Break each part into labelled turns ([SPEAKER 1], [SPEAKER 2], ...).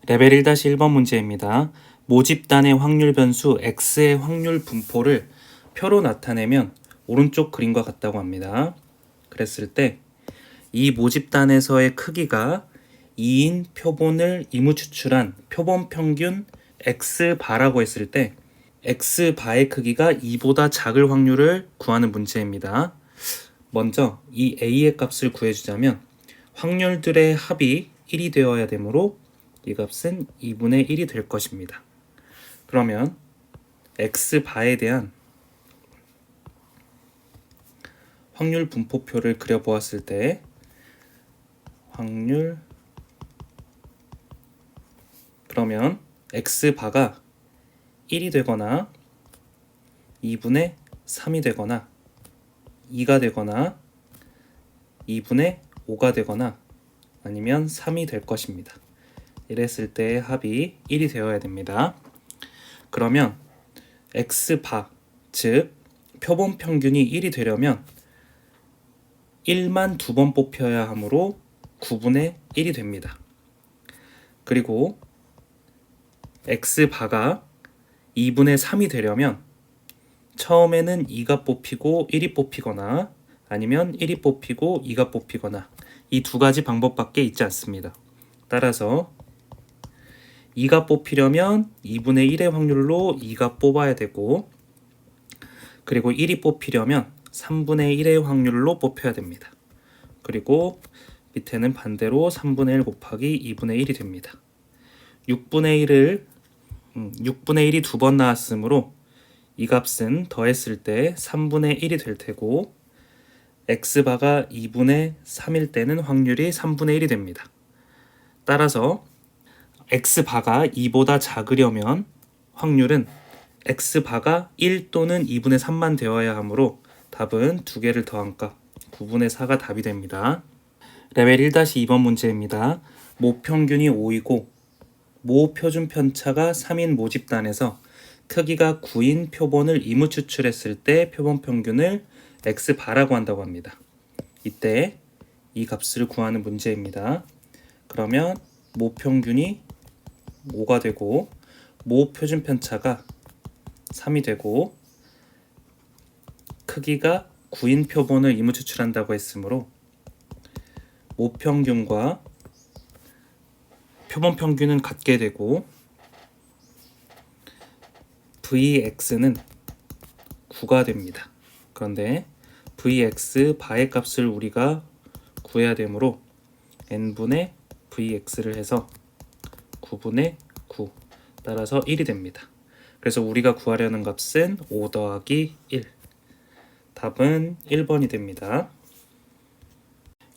[SPEAKER 1] 레벨 1-1번 문제입니다. 모집단의 확률 변수 x의 확률 분포를 표로 나타내면 오른쪽 그림과 같다고 합니다. 그랬을 때 이 모집단에서의 크기가 2인 표본을 이무추출한 표본 평균 x바라고 했을 때 x바의 크기가 2보다 작을 확률을 구하는 문제입니다. 먼저 이 a의 값을 구해주자면 확률들의 합이 1이 되어야 되므로 이 값은 2분의 1이 될 것입니다. 그러면 x바에 대한 확률 분포표를 그려보았을 때 확률 그러면 x바가 1이 되거나 2분의 3이 되거나 2가 되거나 2분의 5가 되거나 아니면 3이 될 것입니다. 이랬을 때 합이 1이 되어야 됩니다. 그러면 x바, 즉 표본 평균이 1이 되려면 1만 2번 뽑혀야 하므로 9분의 1이 됩니다. 그리고 x바가 2분의 3이 되려면 처음에는 2가 뽑히고 1이 뽑히거나 아니면 1이 뽑히고 2가 뽑히거나 이 두 가지 방법밖에 있지 않습니다. 따라서 2가 뽑히려면 2분의 1의 확률로 2가 뽑아야 되고 그리고 1이 뽑히려면 3분의 1의 확률로 뽑혀야 됩니다. 그리고 밑에는 반대로 3분의 1 곱하기 2분의 1이 됩니다. 6분의 1이 두 번 나왔으므로 이 값은 더했을 때 3분의 1이 될 테고 x바가 2분의 3일 때는 확률이 3분의 1이 됩니다. 따라서 x바가 2보다 작으려면 확률은 x바가 1 또는 2분의 3만 되어야 하므로 답은 두 개를 더한 값 9분의 4가 답이 됩니다. 레벨 1-2번 문제입니다. 모평균이 5이고 모표준 편차가 3인 모집단에서 크기가 9인 표본을 이무추출했을 때 표본 평균을 x바라고 한다고 합니다. 이때 이 값을 구하는 문제입니다. 그러면 모평균이 5가 되고 모표준 편차가 3이 되고 크기가 9인 표본을 이무추출한다고 했으므로 모평균과 표본 평균은 같게 되고 Vx는 9가 됩니다. 그런데 Vx 바의 값을 우리가 구해야 되므로 n분의 Vx를 해서 9분의 9 따라서 1이 됩니다. 그래서 우리가 구하려는 값은 5 더하기 1 답은 1번이 됩니다.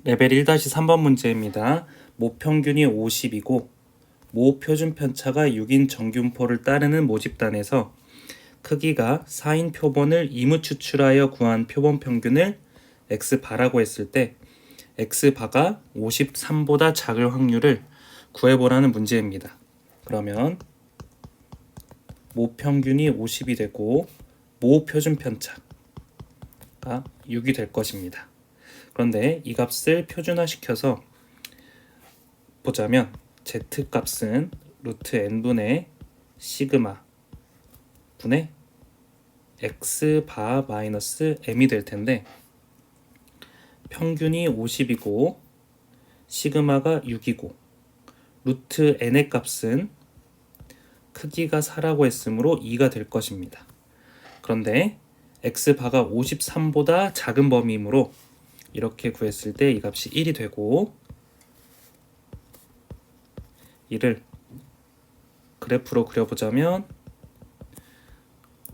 [SPEAKER 1] 레벨 1-3번 문제입니다. 모평균이 50이고 모표준 편차가 6인 정균포를 따르는 모집단에서 크기가 4인 표본을 이무추출하여 구한 표본 평균을 x바라고 했을 때 x바가 53보다 작을 확률을 구해보라는 문제입니다. 그러면 모평균이 50이 되고 모표준 편차가 6이 될 것입니다. 그런데 이 값을 표준화시켜서 보자면 z값은 루트 n분의 시그마 분의 x바 마이너스 m이 될 텐데 평균이 50이고 시그마가 6이고 루트 n의 값은 크기가 4라고 했으므로 2가 될 것입니다. 그런데 x바가 53보다 작은 범위이므로 이렇게 구했을 때 이 값이 1이 되고 이를 그래프로 그려보자면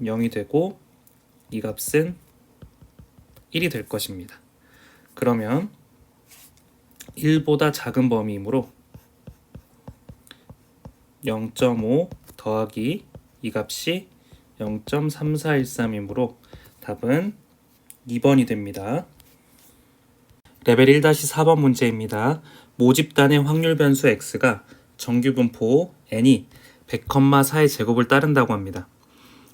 [SPEAKER 1] 0이 되고 이 값은 1이 될 것입니다. 그러면 1보다 작은 범위이므로 0.5 더하기 이 값이 0.3413이므로 답은 2번이 됩니다. 레벨 1-4번 문제입니다. 모집단의 확률 변수 x가 정규분포 n이 100,4의 제곱을 따른다고 합니다.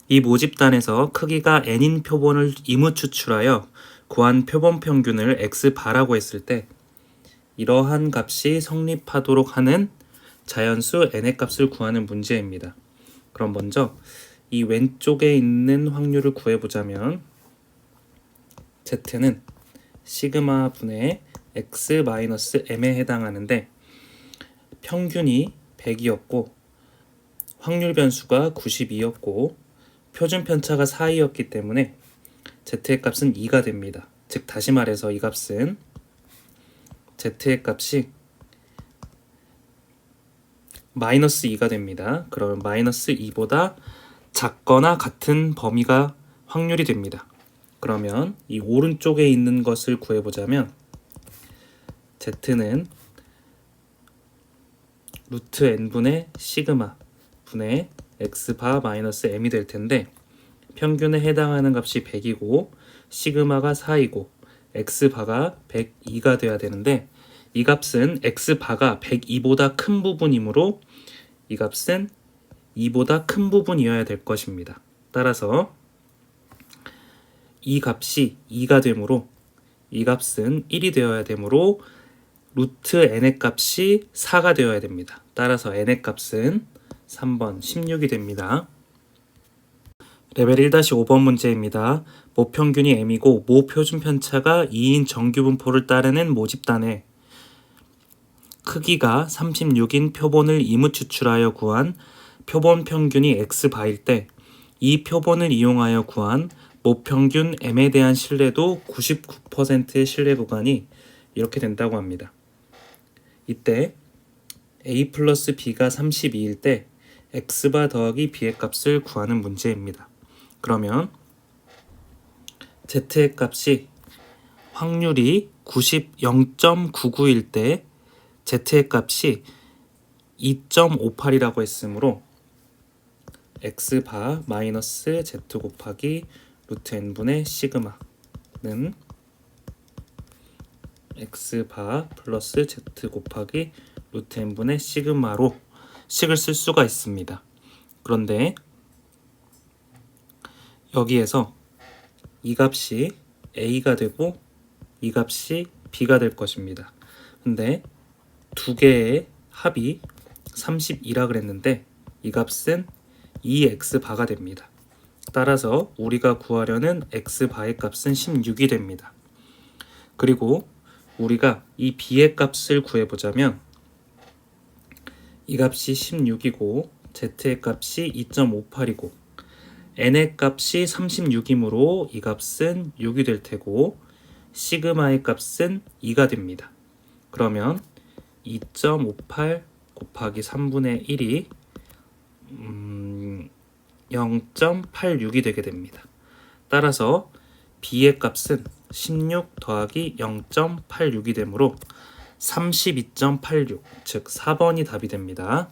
[SPEAKER 1] 이 모집단에서 크기가 n인 표본을 이무추출하여 구한 표본 평균을 x바라고 했을 때 이러한 값이 성립하도록 하는 자연수 n의 값을 구하는 문제입니다. 그럼 먼저 이 왼쪽에 있는 확률을 구해보자면 z는 시그마 분의 x-m에 해당하는데 평균이 100이었고 확률 변수가 92였고 표준 편차가 4이었기 때문에 z의 값은 2가 됩니다. 즉 다시 말해서 이 값은 z의 값이 마이너스 2가 됩니다. 그러면 마이너스 2보다 작거나 같은 범위가 확률이 됩니다. 그러면 이 오른쪽에 있는 것을 구해보자면 z는 루트 n분의 시그마 분의 x바 마이너스 m이 될 텐데 평균에 해당하는 값이 100이고 시그마가 4이고 x바가 102가 돼야 되는데 이 값은 x바가 102보다 큰 부분이므로 이 값은 2보다 큰 부분이어야 될 것입니다. 따라서 이 값이 2가 되므로 이 값은 1이 되어야 되므로 루트 n의 값이 4가 되어야 됩니다. 따라서 n의 값은 3번 16이 됩니다. 레벨 1-5번 문제입니다. 모평균이 m이고 모표준 편차가 2인 정규분포를 따르는 모집단에 크기가 36인 표본을 이무 추출하여 구한 표본 평균이 x바일 때 이 표본을 이용하여 구한 모평균 m에 대한 신뢰도 99%의 신뢰 구간이 이렇게 된다고 합니다. 이때 a 플러스 b가 32일 때 x바 더하기 b의 값을 구하는 문제입니다. 그러면 z의 값이 확률이 0.99일 때 z의 값이 2.58이라고 했으므로 x바 마이너스 z 곱하기 루트 n분의 시그마는 x바 플러스 z 곱하기 루트 n분의 시그마로 식을 쓸 수가 있습니다. 그런데 여기에서 이 값이 a가 되고 이 값이 b가 될 것입니다. 근데 두 개의 합이 32라 그랬는데 이 값은 2x바가 됩니다. 따라서 우리가 구하려는 x바의 값은 16이 됩니다. 그리고 우리가 이 b의 값을 구해보자면 이 값이 16이고 z의 값이 2.58이고 n의 값이 36이므로 이 값은 6이 될 테고 시그마의 값은 2가 됩니다. 그러면 2.58 곱하기 3분의 1이 0.86이 되게 됩니다. 따라서 b의 값은 16 더하기 0.86이 되므로 32.86, 즉 4번이 답이 됩니다.